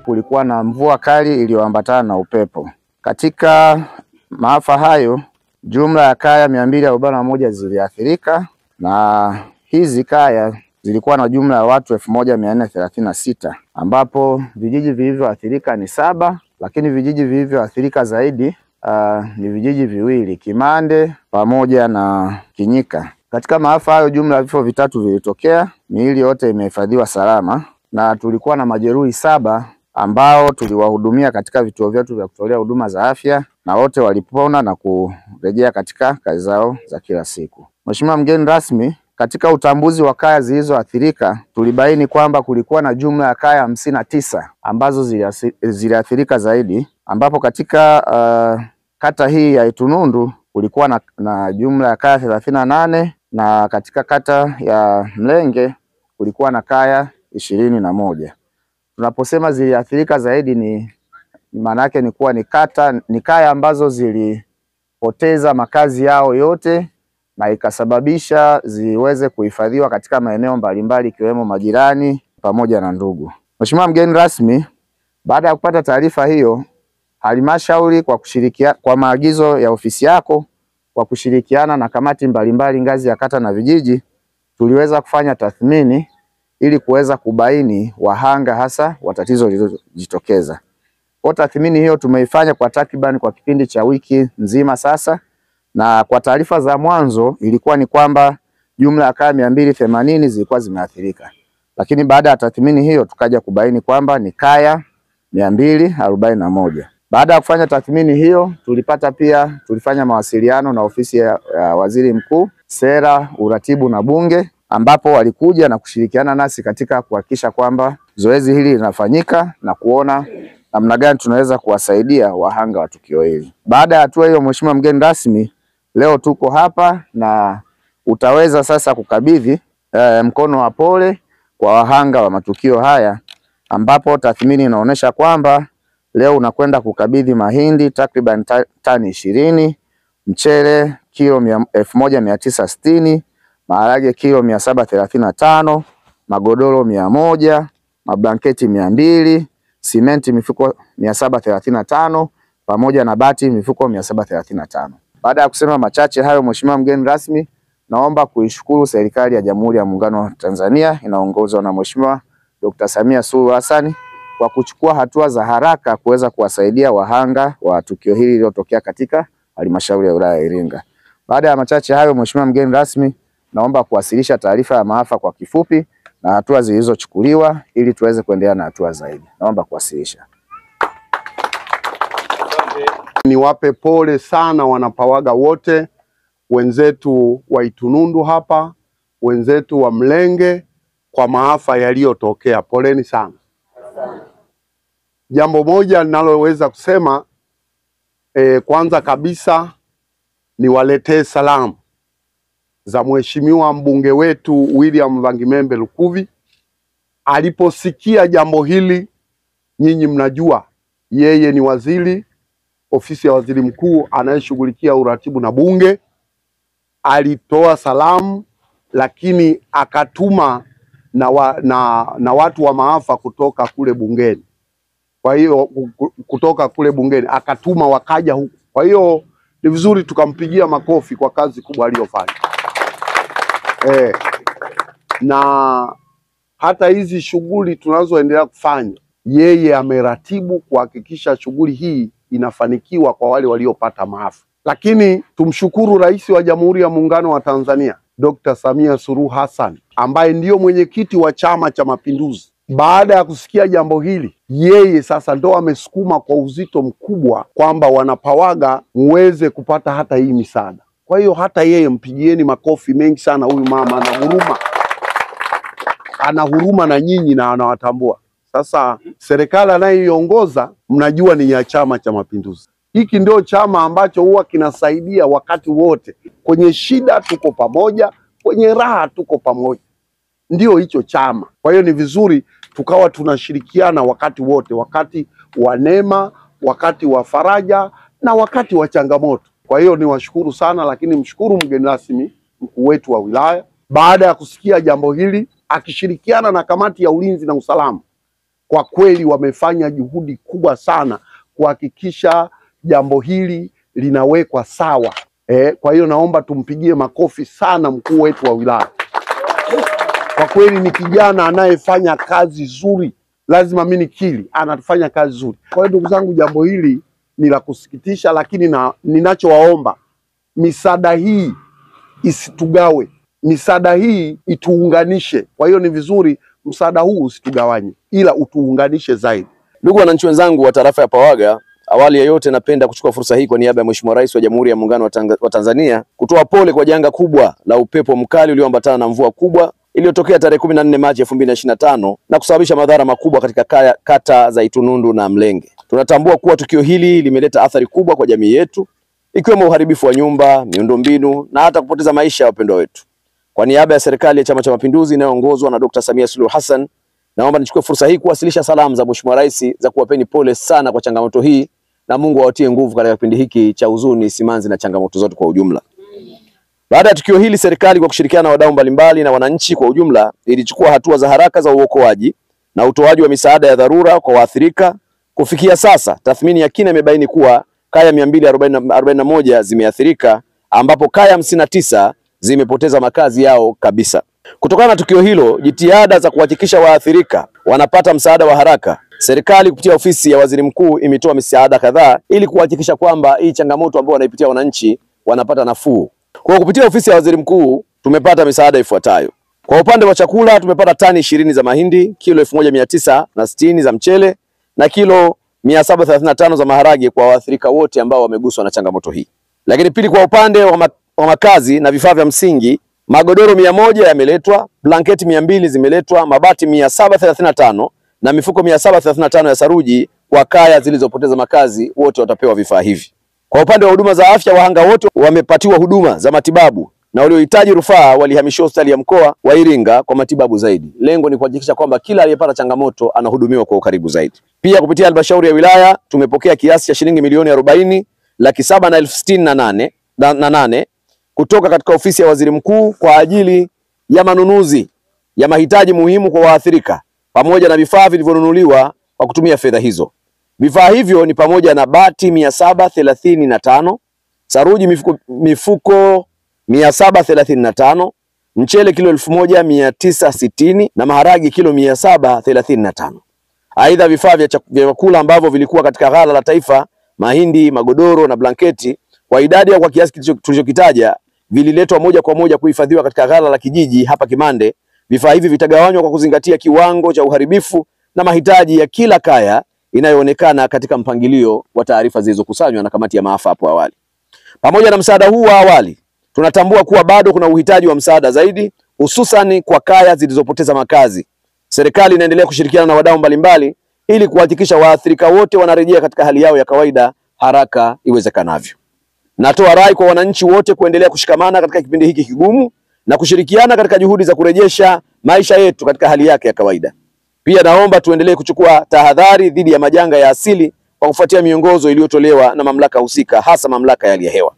kulikuwa na mvua kali iliyoambatana na upepo. Katika maafa hayo, jumla ya kaya 241 ziliathirika, na hizi kaya zilikuwa na jumla ya watu 1436, ambapo vijiji vilivyoathirika ni 7, lakini vijiji vilivyoathirika zaidi ni vijiji viwili, Kimande pamoja na Kinyika. Katika maafa hayo jumla ya vifo 3 vilitokea, miili yote imehifadhiwa salama, na tulikuwa na majeruhi 7 ambao tuliwahudumia katika vituo vyetu vya kutolea huduma za afya, na wote walipona na kurejea katika kazi zao za kila siku. Mheshimiwa mgeni rasmi, katika utambuzi wa kaya zilizoathirika tulibaini kwamba kulikuwa na jumla ya kaya 59 ambazo ziliathirika zaidi, ambapo katika kata hii ya Itunundu kulikuwa na jumla ya kaya 38, na katika kata ya Mlenge kulikuwa na kaya 21. Tunaposema ziliathirika zaidi ni maana yake ni kuwa ni kaya ambazo zilipoteza makazi yao yote na ikasababisha ziweze kuhifadhiwa katika maeneo mbalimbali ikiwemo majirani pamoja na ndugu. Mheshimiwa mgeni rasmi, baada ya kupata taarifa hiyo, halmashauri kwa maagizo ya ofisi yako kwa kushirikiana na kamati mbalimbali ngazi ya kata na vijiji, tuliweza kufanya tathmini ili kuweza kubaini wahanga hasa wa tatizo lililojitokeza. Kwa tathmini hiyo tumeifanya kwa takriban kwa kipindi cha wiki nzima sasa, na kwa taarifa za mwanzo ilikuwa ni kwamba jumla ya kaya 280 zilikuwa zimeathirika. Lakini baada ya tathmini hiyo tukaja kubaini kwamba ni kaya 241. Baada ya kufanya tathmini hiyo tulifanya mawasiliano na ofisi ya Waziri Mkuu, Sera, Uratibu na Bunge, ambapo walikuja na kushirikiana nasi katika kuhakikisha kwamba zoezi hili linafanyika na kuona namna gani tunaweza kuwasaidia wahanga wa tukio hili. Baada ya hatua hiyo, Mheshimiwa mgeni rasmi, leo tuko hapa na utaweza sasa kukabidhi mkono wa pole kwa wahanga wa matukio haya, ambapo tathmini inaonyesha kwamba leo unakwenda kukabidhi mahindi takriban tani 20, mchele kilo 1960, maharage kilo 735, magodoro 100, mablanketi 200, simenti mifuko 735 pamoja na bati mifuko 735. Baada ya kusema machache hayo, Mheshimiwa mgeni rasmi, naomba kuishukuru serikali ya Jamhuri ya Muungano wa Tanzania inaongozwa na Mheshimiwa Dr. Samia Suluhu Hassan kwa kuchukua hatua za haraka kuweza kuwasaidia wahanga wa tukio hili lililotokea katika halmashauri ya wilaya ya Iringa. Baada ya machache hayo, Mheshimiwa mgeni rasmi, naomba kuwasilisha taarifa ya maafa kwa kifupi na hatua zilizochukuliwa ili tuweze kuendelea na hatua zaidi. Naomba kuwasilisha. Niwape pole sana wanapawaga wote, wenzetu wa Itunundu hapa, wenzetu wa Mlenge kwa maafa yaliyotokea. Poleni sana. Jambo moja ninaloweza kusema kwanza kabisa niwaletee salamu za Mheshimiwa mbunge wetu William Vangimembe Lukuvi. Aliposikia jambo hili, nyinyi mnajua yeye ni waziri ofisi ya waziri mkuu anayeshughulikia uratibu na bunge, alitoa salamu, lakini akatuma na watu wa maafa kutoka kule bungeni. Kwa hiyo kutoka kule bungeni akatuma wakaja huku. Kwa hiyo ni vizuri tukampigia makofi kwa kazi kubwa aliyofanya. Na hata hizi shughuli tunazoendelea kufanya, yeye ameratibu kuhakikisha shughuli hii inafanikiwa kwa wale waliopata maafa. Lakini tumshukuru Rais wa Jamhuri ya Muungano wa Tanzania Dr. Samia Suluhu Hassan, ambaye ndiyo mwenyekiti wa Chama cha Mapinduzi. Baada ya kusikia jambo hili, yeye sasa ndo amesukuma kwa uzito mkubwa kwamba wanapawaga muweze kupata hata hii misaada. Kwa hiyo hata yeye mpigieni makofi mengi sana. Huyu mama ana huruma na nyinyi na anawatambua. Sasa serikali anayoiongoza mnajua ni ya Chama cha Mapinduzi. Hiki ndio chama ambacho huwa kinasaidia wakati wote. Kwenye shida tuko pamoja, kwenye raha tuko pamoja. Ndio hicho chama. Kwa hiyo ni vizuri tukawa tunashirikiana wakati wote, wakati wa neema, wakati wa faraja na wakati wa changamoto. Kwa hiyo niwashukuru sana, lakini mshukuru mgeni rasmi mkuu wetu wa wilaya, baada ya kusikia jambo hili akishirikiana na kamati ya ulinzi na usalama kwa kweli wamefanya juhudi kubwa sana kuhakikisha jambo hili linawekwa sawa. Kwa hiyo naomba tumpigie makofi sana mkuu wetu wa wilaya. Kwa kweli ni kijana anayefanya kazi nzuri, lazima mimi nikiri, anafanya kazi nzuri. Kwa hiyo ndugu zangu, jambo hili ni la kusikitisha, lakini ninachowaomba, misaada hii isitugawe, misaada hii ituunganishe. Kwa hiyo ni vizuri msaada huu usitugawanye, ila utuunganishe zaidi. Ndugu wananchi wenzangu wa tarafa ya Pawaga, awali ya yote napenda kuchukua fursa hii kwa niaba ya Mheshimiwa Rais wa Jamhuri ya Muungano wa Tanzania kutoa pole kwa janga kubwa la upepo mkali ulioambatana na mvua kubwa iliyotokea tarehe 14 Machi 2025 na kusababisha madhara makubwa katika kata za Itunundu na Mlenge. Tunatambua kuwa tukio hili limeleta athari kubwa kwa jamii yetu, ikiwemo uharibifu wa nyumba, miundombinu na hata kupoteza maisha ya wapendwa wetu. Kwa niaba ya serikali ya Chama cha Mapinduzi inayoongozwa na Dr. Samia Suluhu Hassan, naomba nichukue fursa hii kuwasilisha salamu za Mheshimiwa Rais za kuwapeni pole sana kwa changamoto hii, na Mungu awatie nguvu katika kipindi hiki cha huzuni, simanzi na changamoto zote kwa ujumla. Baada ya tukio hili, serikali kwa kushirikiana na wadau mbalimbali na wananchi kwa ujumla ilichukua hatua za haraka za uokoaji na utoaji wa misaada ya dharura kwa waathirika. Kufikia sasa, tathmini ya kina imebaini kuwa kaya 241 zimeathirika, ambapo kaya 59 zimepoteza makazi yao kabisa. Kutokana na tukio hilo, jitihada za kuhakikisha waathirika wanapata msaada wa haraka, serikali kupitia ofisi ya Waziri Mkuu imetoa misaada kadhaa ili kuhakikisha kwamba hii changamoto ambayo wanaipitia wananchi wanapata nafuu. Kwa kupitia ofisi ya Waziri Mkuu tumepata misaada ifuatayo. Kwa upande wa chakula tumepata tani 20 za mahindi, kilo 1960 za mchele na kilo 735 za maharage kwa waathirika wote ambao wameguswa na changamoto hii. Lakini pili, kwa upande wa makazi na vifaa vya msingi, magodoro 100 yameletwa, blanketi 200 zimeletwa, mabati 735 na mifuko 735 ya saruji kwa kaya zilizopoteza makazi, wote watapewa vifaa hivi. Kwa upande wa huduma za afya, wahanga wote wamepatiwa huduma za matibabu na waliohitaji rufaa walihamishiwa hospitali ya mkoa wa Iringa kwa matibabu zaidi. Lengo ni kuhakikisha kwamba kila aliyepata changamoto anahudumiwa kwa ukaribu zaidi. Pia kupitia halmashauri ya wilaya tumepokea kiasi cha shilingi milioni 40,768,068 kutoka katika ofisi ya Waziri Mkuu kwa ajili ya manunuzi ya mahitaji muhimu kwa waathirika pamoja na vifaa vilivyonunuliwa kwa kutumia fedha hizo. Vifaa hivyo ni pamoja na bati 735, saruji mifuko 735, mchele kilo 1960 na maharagi kilo 735. Aidha, vifaa vya chakula ambavyo vilikuwa katika ghala la taifa, mahindi, magodoro na blanketi, kwa idadi au kwa kiasi tulichokitaja, vililetwa moja kwa moja kuhifadhiwa katika ghala la kijiji hapa Kimande. Vifaa hivi vitagawanywa kwa kuzingatia kiwango cha uharibifu na mahitaji ya kila kaya inayoonekana katika mpangilio wa taarifa zilizokusanywa na kamati ya maafa hapo awali. Pamoja na msaada huu wa awali, tunatambua kuwa bado kuna uhitaji wa msaada zaidi, hususan kwa kaya zilizopoteza makazi. Serikali inaendelea kushirikiana na wadau mbalimbali ili kuhakikisha waathirika wote wanarejea katika hali yao ya kawaida haraka iwezekanavyo. Natoa rai kwa wananchi wote kuendelea kushikamana katika kipindi hiki kigumu na kushirikiana katika juhudi za kurejesha maisha yetu katika hali yake ya kawaida. Pia naomba tuendelee kuchukua tahadhari dhidi ya majanga ya asili kwa kufuatia miongozo iliyotolewa na mamlaka husika, hasa mamlaka ya hali ya hewa.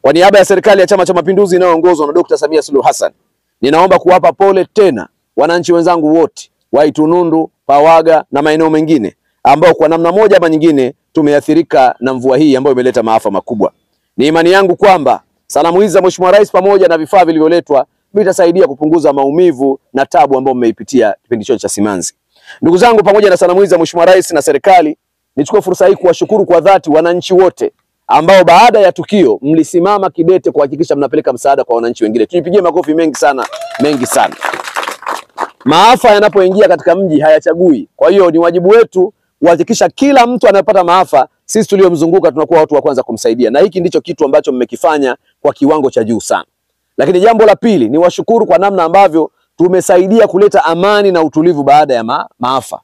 Kwa niaba ya serikali ya Chama cha Mapinduzi inayoongozwa na Dr. Samia Suluhu Hassan, ninaomba kuwapa pole tena wananchi wenzangu wote wa Itunundu, Pawaga na maeneo mengine ambao kwa namna moja ama nyingine tumeathirika na mvua hii ambayo imeleta maafa makubwa. Ni imani yangu kwamba salamu hizi za Mheshimiwa Rais pamoja na vifaa vilivyoletwa vitasaidia kupunguza maumivu na tabu ambayo mmeipitia kipindi chote cha simanzi. Ndugu zangu, pamoja na salamu hizi za Mheshimiwa Rais na serikali, nichukue fursa hii kuwashukuru kwa dhati wananchi wote ambao baada ya tukio mlisimama kidete kuhakikisha mnapeleka msaada kwa wananchi wengine. Tujipigie makofi mengi sana, mengi sana. Maafa yanapoingia katika mji hayachagui. Kwa hiyo ni wajibu wetu kuhakikisha kila mtu anayepata maafa, sisi tuliomzunguka tunakuwa watu wa kwanza kumsaidia. Na hiki ndicho kitu ambacho mmekifanya kwa kiwango cha juu sana. Lakini jambo la pili ni washukuru kwa namna ambavyo tumesaidia kuleta amani na utulivu baada ya maafa.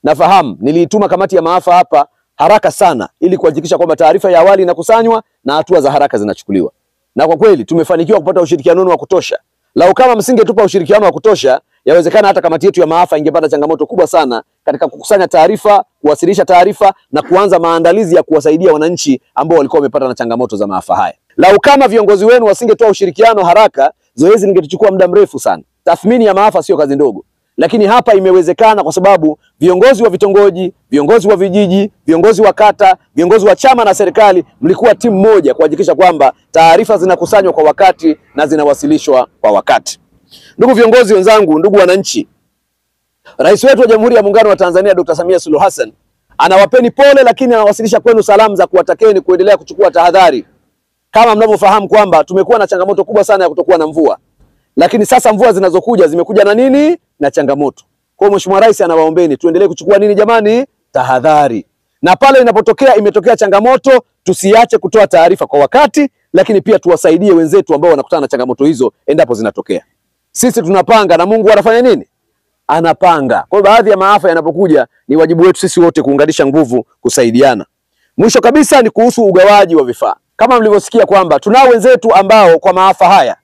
Nafahamu niliituma kamati ya maafa hapa haraka sana ili kuhakikisha kwamba taarifa ya awali inakusanywa na hatua za haraka zinachukuliwa. Na kwa kweli tumefanikiwa kupata ushirikiano wa kutosha. Lau kama msingetupa ushirikiano wa kutosha, yawezekana hata kamati yetu ya maafa ingepata changamoto kubwa sana katika kukusanya taarifa, kuwasilisha taarifa na kuanza maandalizi ya kuwasaidia wananchi ambao walikuwa wamepata na changamoto za maafa haya. Lau kama viongozi wenu wasingetoa ushirikiano haraka, zoezi lingetuchukua muda mrefu sana. Tathmini ya maafa sio kazi ndogo. lakini hapa imewezekana kwa sababu viongozi wa vitongoji, viongozi wa vijiji, viongozi wa kata, viongozi wa chama na serikali mlikuwa timu moja kuhakikisha kwamba taarifa zinakusanywa kwa wakati na zinawasilishwa kwa wakati. Ndugu viongozi wenzangu, ndugu wananchi, Rais wetu wa Jamhuri ya Muungano wa Tanzania Dr. Samia Suluhu Hassan anawapeni pole, lakini anawasilisha kwenu salamu za kuwatakeni kuendelea kuchukua tahadhari. Kama mnavyofahamu kwamba tumekuwa na changamoto kubwa sana ya kutokuwa na mvua, lakini sasa mvua zinazokuja zimekuja na nini? Na changamoto. Kwa hiyo Mheshimiwa Rais anawaombeni tuendelee kuchukua nini jamani? Tahadhari. Na pale inapotokea imetokea changamoto, tusiache kutoa taarifa kwa wakati, lakini pia tuwasaidie wenzetu ambao wanakutana na changamoto hizo endapo zinatokea. Sisi tunapanga na Mungu anafanya nini? Anapanga. Kwa hiyo baadhi ya maafa yanapokuja ni wajibu wetu sisi wote kuunganisha nguvu, kusaidiana. Mwisho kabisa ni kuhusu ugawaji wa vifaa. Kama mlivyosikia kwamba tunao wenzetu ambao kwa maafa haya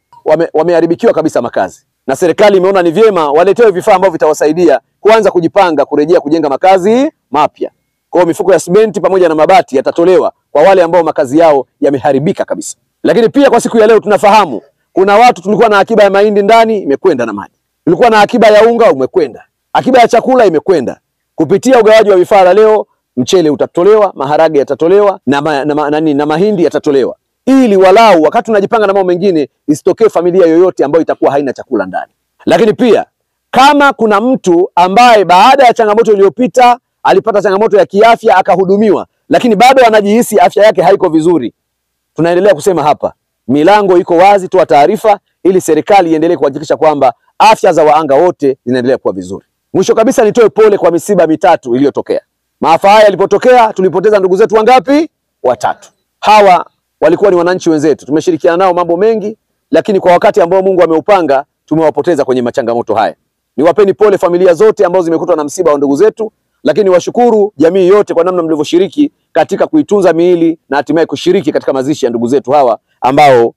wameharibikiwa kabisa makazi, na serikali imeona ni vyema waletewe vifaa ambavyo vitawasaidia kuanza kujipanga kurejea kujenga makazi mapya. Kwa hiyo mifuko ya simenti pamoja na mabati yatatolewa kwa wale ambao makazi yao yameharibika kabisa. Lakini pia kwa siku ya leo tunafahamu kuna watu tulikuwa na akiba ya mahindi ndani, imekwenda na maji. Tulikuwa na akiba ya unga, umekwenda. Akiba ya chakula imekwenda. Kupitia ugawaji wa vifaa leo, mchele utatolewa, maharage yatatolewa na mahindi yatatolewa, ili walau wakati tunajipanga na mambo mengine isitokee familia yoyote ambayo itakuwa haina chakula ndani. Lakini pia kama kuna mtu ambaye baada ya changamoto iliyopita alipata changamoto ya kiafya akahudumiwa, lakini bado anajihisi afya yake haiko vizuri, tunaendelea kusema hapa, milango iko wazi, toa taarifa ili serikali iendelee kuhakikisha kwamba afya za waanga wote zinaendelea kuwa vizuri. Mwisho kabisa nitoe pole kwa misiba mitatu iliyotokea. Maafa haya yalipotokea tulipoteza ndugu zetu wangapi? Watatu. Hawa walikuwa ni wananchi wenzetu. Tumeshirikiana nao mambo mengi, lakini kwa wakati ambao Mungu ameupanga tumewapoteza kwenye machangamoto haya. Niwapeni pole familia zote ambazo zimekutwa na msiba wa ndugu zetu, lakini washukuru jamii yote kwa namna mlivyoshiriki katika kuitunza miili na hatimaye kushiriki katika mazishi ya ndugu zetu hawa ambao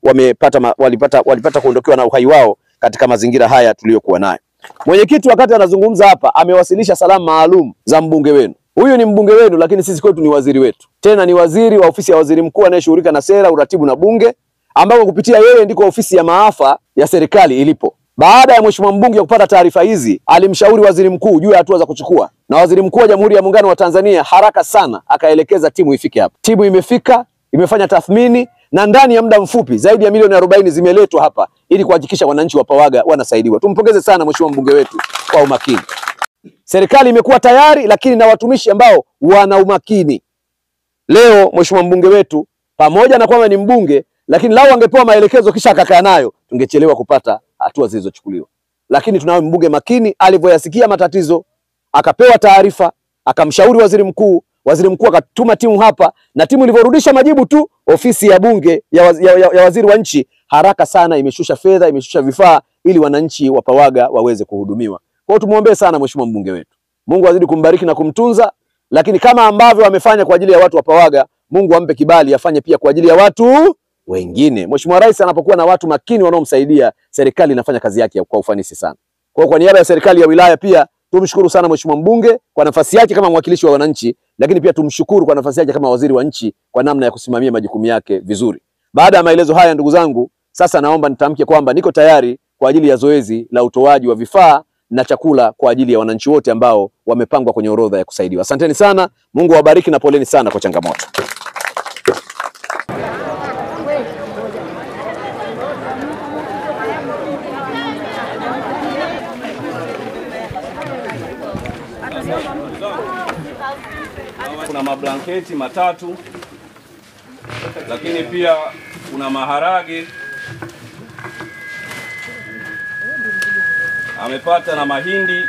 walipata kuondokewa na uhai wao katika mazingira haya tuliyokuwa nayo. Mwenyekiti wakati anazungumza hapa amewasilisha salamu maalum za mbunge wenu. Huyu ni mbunge wenu, lakini sisi kwetu ni waziri wetu. Tena ni waziri wa ofisi ya waziri mkuu anayeshughulika na sera, uratibu na bunge, ambao kupitia yeye ndiko ofisi ya maafa ya serikali ilipo. Baada ya mheshimiwa mbunge kupata taarifa hizi, alimshauri waziri mkuu juu ya hatua za kuchukua. Na waziri mkuu wa Jamhuri ya Muungano wa Tanzania haraka sana akaelekeza timu ifike hapa. Timu imefika, imefanya tathmini na ndani ya muda mfupi zaidi ya milioni 40 zimeletwa hapa ili kuhakikisha wananchi wa Pawaga wanasaidiwa. Tumpongeze sana mheshimiwa mbunge wetu kwa umakini. Serikali imekuwa tayari, lakini na watumishi ambao wana umakini. Leo mheshimiwa mbunge wetu pamoja na kwamba ni mbunge, lakini lao angepewa maelekezo kisha akakaa nayo, tungechelewa kupata hatua zilizochukuliwa. Lakini tunao mbunge makini, alivyoyasikia matatizo akapewa taarifa, akamshauri waziri mkuu akatuma timu hapa, na timu ilivyorudisha majibu tu, ofisi ya bunge ya waziri wa nchi haraka sana imeshusha fedha, imeshusha vifaa ili wananchi wa Pawaga waweze kuhudumiwa. Kwa hiyo tumuombe sana mheshimiwa mbunge wetu. Mungu azidi kumbariki na kumtunza, lakini kama ambavyo amefanya kwa ajili ya watu wa Pawaga, Mungu ampe kibali afanye pia kwa ajili ya watu wengine. Mheshimiwa Rais anapokuwa na watu makini wanaomsaidia, serikali inafanya kazi yake kwa ufanisi sana. Kwa niaba ya serikali ya wilaya pia tumshukuru sana mheshimiwa mbunge kwa nafasi yake kama mwakilishi wa wananchi, lakini pia tumshukuru kwa nafasi yake kama waziri wa nchi kwa namna ya kusimamia majukumu yake vizuri. Baada ya maelezo haya ndugu zangu, sasa naomba nitamke kwamba niko tayari kwa ajili ya zoezi la utoaji wa vifaa na chakula kwa ajili ya wananchi wote ambao wamepangwa kwenye orodha ya kusaidiwa. Asanteni sana, Mungu awabariki na poleni sana kwa changamoto. Kuna mablanketi matatu, lakini pia kuna maharage amepata na mahindi,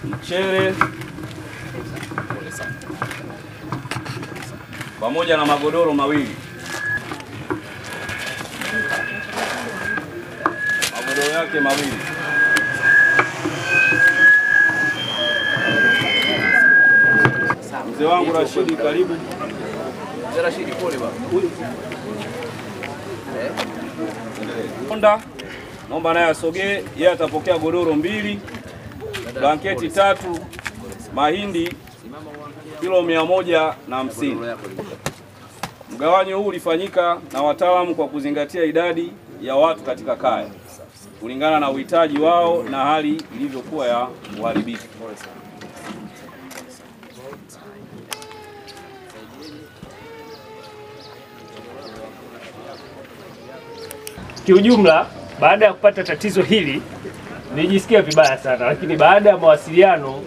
mchele pamoja na magodoro mawili. Magodoro yake mawili. Mzee wangu Rashidi, karibu. Mzee Rashidi, pole baba. Naomba naye asogee, yeye atapokea godoro 2, blanketi 3, mahindi kilo 150. Mgawanyo huu ulifanyika na wataalamu kwa kuzingatia idadi ya watu katika kaya. kulingana na uhitaji wao na hali ilivyokuwa ya uharibifu. Kiujumla, baada ya kupata tatizo hili nilijisikia vibaya sana, lakini baada ya mawasiliano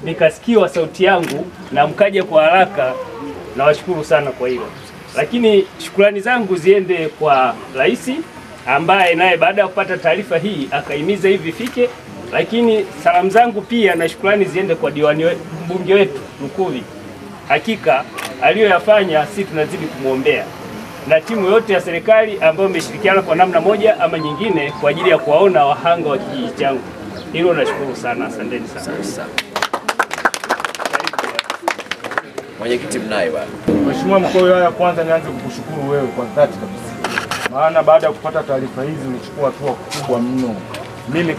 nikasikiwa sauti yangu na mkaja kwa haraka. Nawashukuru sana kwa hilo, lakini shukrani zangu ziende kwa Rais ambaye naye baada ya kupata taarifa hii akahimiza hivi vifike, lakini salamu zangu pia na shukrani ziende kwa mbunge wetu Lukuvi. Hakika aliyoyafanya sisi tunazidi kumwombea, na timu yote ya serikali ambayo imeshirikiana kwa namna moja ama nyingine kwa ajili ya kuwaona wahanga wa kijiji changu. Hilo nashukuru sana, asanteni sana. Mwenyekiti mnaye bwana. Mheshimiwa Mkuu wa Wilaya, kwanza nianze kukushukuru wewe kwa dhati kabisa. Maana baada ya kupata taarifa hizi nilichukua hatua kubwa mno. Mimi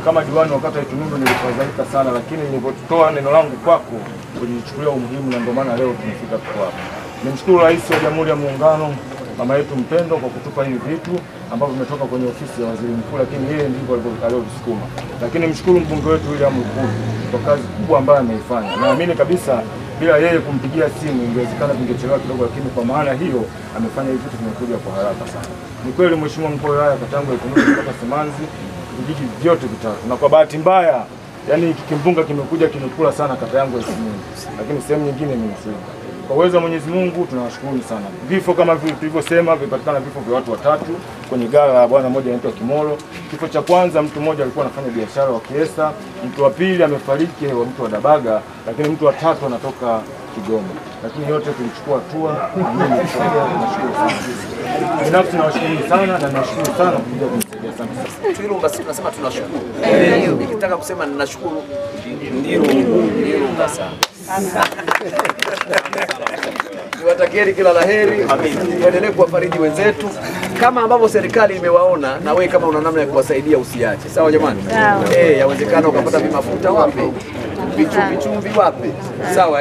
kama diwani wa kata ya Itunundu nilifadhaika sana, lakini nilipotoa neno langu kwako ulinichukulia umuhimu, na ndio maana leo tumefika hapa. Nimshukuru Rais wa Jamhuri ya Muungano mama yetu mpendwa kwa kutupa hivi vitu ambavyo vimetoka kwenye ofisi ya Waziri Mkuu, lakini yeye ndivyo alivyovisukuma. Lakini mshukuru mbunge wetu William Lukuvi kwa kazi kubwa ambayo ameifanya. Naamini kabisa bila yeye kumpigia simu ingewezekana vingechelewa kidogo, lakini kwa maana hiyo amefanya hivi vitu vimekuja kwa haraka sana. Ni kweli Mheshimiwa Mkuu wa Wilaya, katangu Itunundu mpaka Simanzi vijiji vyote vitatu, na kwa bahati mbaya yani kimbunga kimekuja kimekula sana kata yangu ya Isimuni, lakini sehemu nyingine imenusurika. Kwa uwezo wa Mwenyezi Mungu tunawashukuru sana. Vifo kama tulivyosema vipatikana vifo vya watu watatu kwenye gala la bwana mmoja anaitwa Kimoro. Kifo cha kwanza mtu mmoja alikuwa anafanya biashara wa Kiesa, mtu wa pili amefariki wa mtu wa Dabaga, lakini mtu wa tatu anatoka Kigoma. Lakini yote tulichukua hatua na mimi nashukuru sana. Binafsi nawashukuru sana na nashukuru sana kuja kunisaidia sana. Hilo basi tunasema tunashukuru. Nikitaka kusema ninashukuru ndilo sana. Niwatakieni kila laheri, tuendelee kuwafariji wenzetu kama ambavyo serikali imewaona, na wewe kama una namna ya kuwasaidia usiache. Sawa jamani? Yawezekana ukapata vimafuta wape, vichumvi wape. Sawa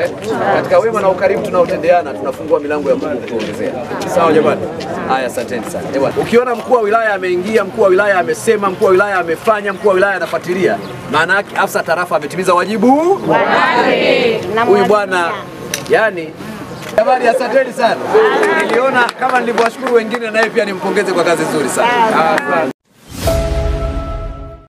Katika wema na ukarimu tunaotendeana tunafungua milango ya Mungu kuongezea. Sawa jamani? Haya, asanteni sana. Ukiona mkuu wa wilaya ameingia, mkuu wa wilaya amesema, mkuu wa wilaya amefanya, mkuu wa wilaya anafuatilia, maana yake afisa tarafa ametimiza wajibu wake. Huyu bwana yani jamani, asanteni sana. Niliona kama nilivyowashukuru wengine, naye pia nimpongeze kwa kazi nzuri sana.